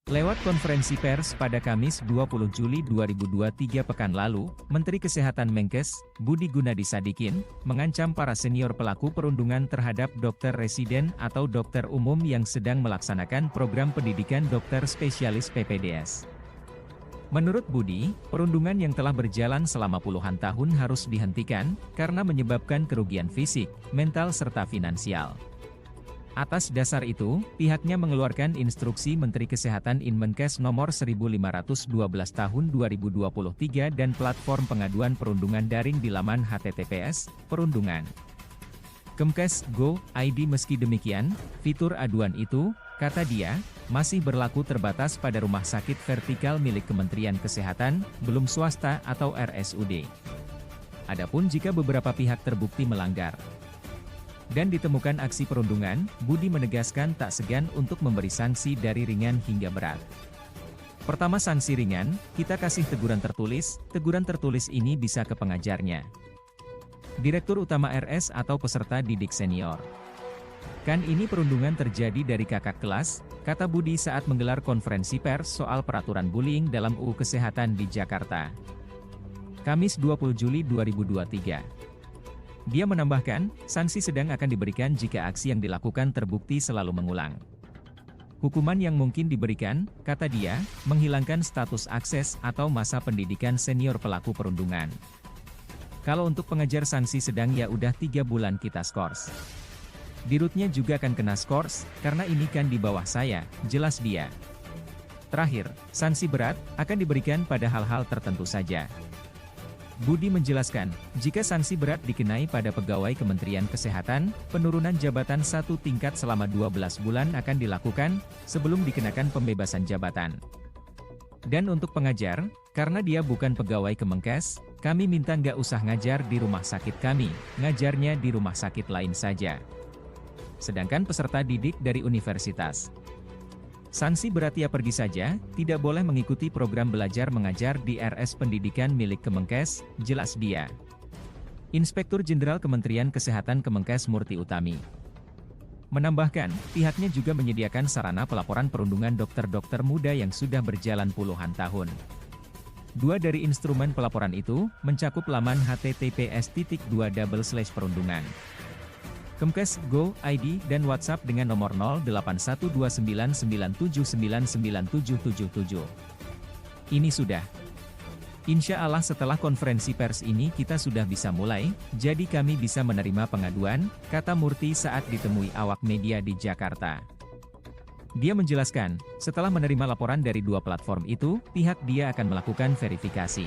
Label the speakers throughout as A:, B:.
A: Lewat konferensi pers pada Kamis 20 Juli 2023 pekan lalu, Menteri Kesehatan Menkes, Budi Gunadi Sadikin, mengancam para senior pelaku perundungan terhadap dokter residen atau dokter umum yang sedang melaksanakan program pendidikan dokter spesialis PPDS. Menurut Budi, perundungan yang telah berjalan selama puluhan tahun harus dihentikan, karena menyebabkan kerugian fisik, mental serta finansial. Atas dasar itu, pihaknya mengeluarkan instruksi Menteri Kesehatan Inmenkes nomor 1512 tahun 2023 dan platform pengaduan perundungan daring di laman https://perundungan. Kemkes.go.id. Meski demikian, fitur aduan itu, kata dia, masih berlaku terbatas pada rumah sakit vertikal milik Kementerian Kesehatan, belum swasta atau RSUD. Adapun jika beberapa pihak terbukti melanggar dan ditemukan aksi perundungan, Budi menegaskan tak segan untuk memberi sanksi dari ringan hingga berat. Pertama, sanksi ringan, kita kasih teguran tertulis ini bisa ke pengajarnya, Direktur Utama RS atau peserta didik senior. Kan ini perundungan terjadi dari kakak kelas, kata Budi saat menggelar konferensi pers soal peraturan bullying dalam UU Kesehatan di Jakarta. Kamis 20 Juli 2023. Dia menambahkan, sanksi sedang akan diberikan jika aksi yang dilakukan terbukti selalu mengulang. Hukuman yang mungkin diberikan, kata dia, menghilangkan status akses atau masa pendidikan senior pelaku perundungan. Kalau untuk pengajar sanksi sedang ya udah 3 bulan kita skors. Dirutnya juga akan kena skors, karena ini kan di bawah saya, jelas dia. Terakhir, sanksi berat, akan diberikan pada hal-hal tertentu saja. Budi menjelaskan, jika sanksi berat dikenai pada pegawai Kementerian Kesehatan, penurunan jabatan 1 tingkat selama 12 bulan akan dilakukan, sebelum dikenakan pembebasan jabatan. Dan untuk pengajar, karena dia bukan pegawai Kemenkes, kami minta nggak usah ngajar di rumah sakit kami, ngajarnya di rumah sakit lain saja. Sedangkan peserta didik dari universitas, sanksi berat ya pergi saja, tidak boleh mengikuti program belajar mengajar di RS Pendidikan milik Kemenkes, jelas dia. Inspektur Jenderal Kementerian Kesehatan Kemenkes Murti Utami menambahkan, pihaknya juga menyediakan sarana pelaporan perundungan dokter-dokter muda yang sudah berjalan puluhan tahun. 2 dari instrumen pelaporan itu, mencakup laman https://perundungan. Kemkes.go.id dan WhatsApp dengan nomor 081299799777. Ini sudah. Insya Allah setelah konferensi pers ini kita sudah bisa mulai, jadi kami bisa menerima pengaduan, kata Murti saat ditemui awak media di Jakarta. Dia menjelaskan, setelah menerima laporan dari 2 platform itu, pihak dia akan melakukan verifikasi.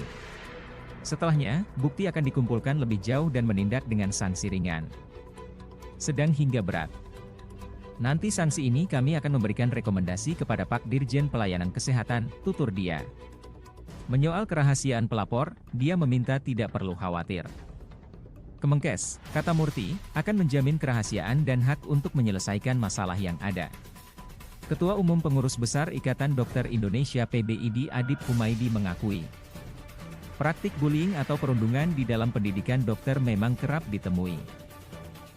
A: Setelahnya, bukti akan dikumpulkan lebih jauh dan menindak dengan sanksi ringan, sedang hingga berat. Nanti sanksi ini kami akan memberikan rekomendasi kepada Pak Dirjen Pelayanan Kesehatan, tutur dia. Menyoal kerahasiaan pelapor, dia meminta tidak perlu khawatir. Kemenkes, kata Murti, akan menjamin kerahasiaan dan hak untuk menyelesaikan masalah yang ada. Ketua Umum Pengurus Besar Ikatan Dokter Indonesia PBID Adip Humaydi mengakui, praktik bullying atau perundungan di dalam pendidikan dokter memang kerap ditemui.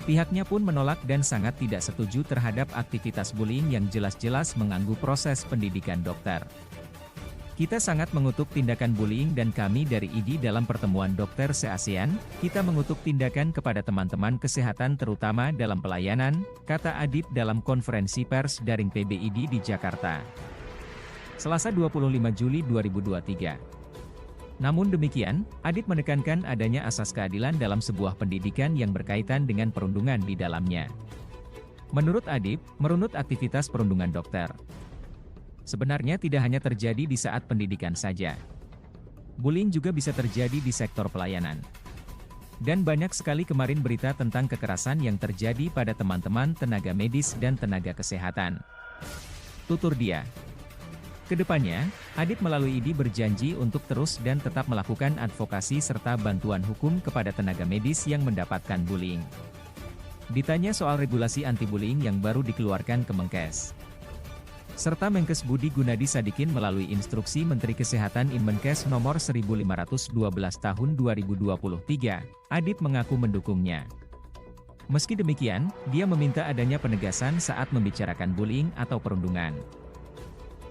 A: Pihaknya pun menolak dan sangat tidak setuju terhadap aktivitas bullying yang jelas-jelas mengganggu proses pendidikan dokter. Kita sangat mengutuk tindakan bullying dan kami dari IDI dalam pertemuan dokter se-ASEAN, kita mengutuk tindakan kepada teman-teman kesehatan terutama dalam pelayanan, kata Adip dalam konferensi pers daring PBID di Jakarta. Selasa 25 Juli 2023. Namun demikian, Adip menekankan adanya asas keadilan dalam sebuah pendidikan yang berkaitan dengan perundungan di dalamnya. Menurut Adip, merunut aktivitas perundungan dokter sebenarnya tidak hanya terjadi di saat pendidikan saja. Bullying juga bisa terjadi di sektor pelayanan. Dan banyak sekali kemarin berita tentang kekerasan yang terjadi pada teman-teman tenaga medis dan tenaga kesehatan, tutur dia. Kedepannya, Adip melalui IDI berjanji untuk terus dan tetap melakukan advokasi serta bantuan hukum kepada tenaga medis yang mendapatkan bullying. Ditanya soal regulasi anti-bullying yang baru dikeluarkan Kemenkes, serta Menkes Budi Gunadi Sadikin melalui instruksi Menteri Kesehatan Inmenkes nomor 1512 tahun 2023, Adip mengaku mendukungnya. Meski demikian, dia meminta adanya penegasan saat membicarakan bullying atau perundungan.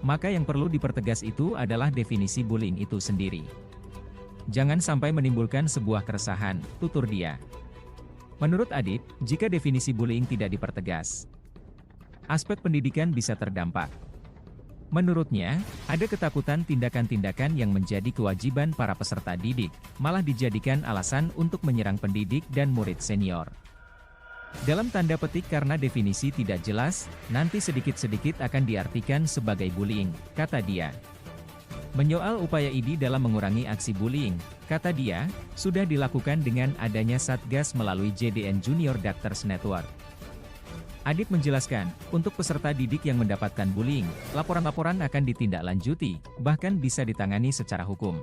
A: Maka yang perlu dipertegas itu adalah definisi bullying itu sendiri. Jangan sampai menimbulkan sebuah keresahan, tutur dia. Menurut Adip, jika definisi bullying tidak dipertegas, aspek pendidikan bisa terdampak. Menurutnya, ada ketakutan tindakan-tindakan yang menjadi kewajiban para peserta didik, malah dijadikan alasan untuk menyerang pendidik dan murid senior. Dalam tanda petik karena definisi tidak jelas, nanti sedikit-sedikit akan diartikan sebagai bullying, kata dia. Menyoal upaya ID dalam mengurangi aksi bullying, kata dia, sudah dilakukan dengan adanya Satgas melalui JDN Junior Doctors Network. Adip menjelaskan, untuk peserta didik yang mendapatkan bullying, laporan-laporan akan ditindaklanjuti, bahkan bisa ditangani secara hukum.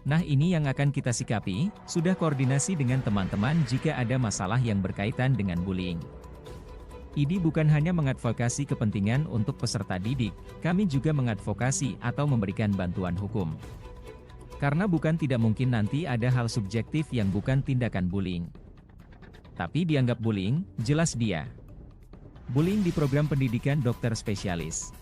A: Nah ini yang akan kita sikapi, sudah koordinasi dengan teman-teman jika ada masalah yang berkaitan dengan bullying. ID bukan hanya mengadvokasi kepentingan untuk peserta didik, kami juga mengadvokasi atau memberikan bantuan hukum. Karena bukan tidak mungkin nanti ada hal subjektif yang bukan tindakan bullying. Tapi dianggap bullying, jelas dia. Bullying di program pendidikan dokter spesialis.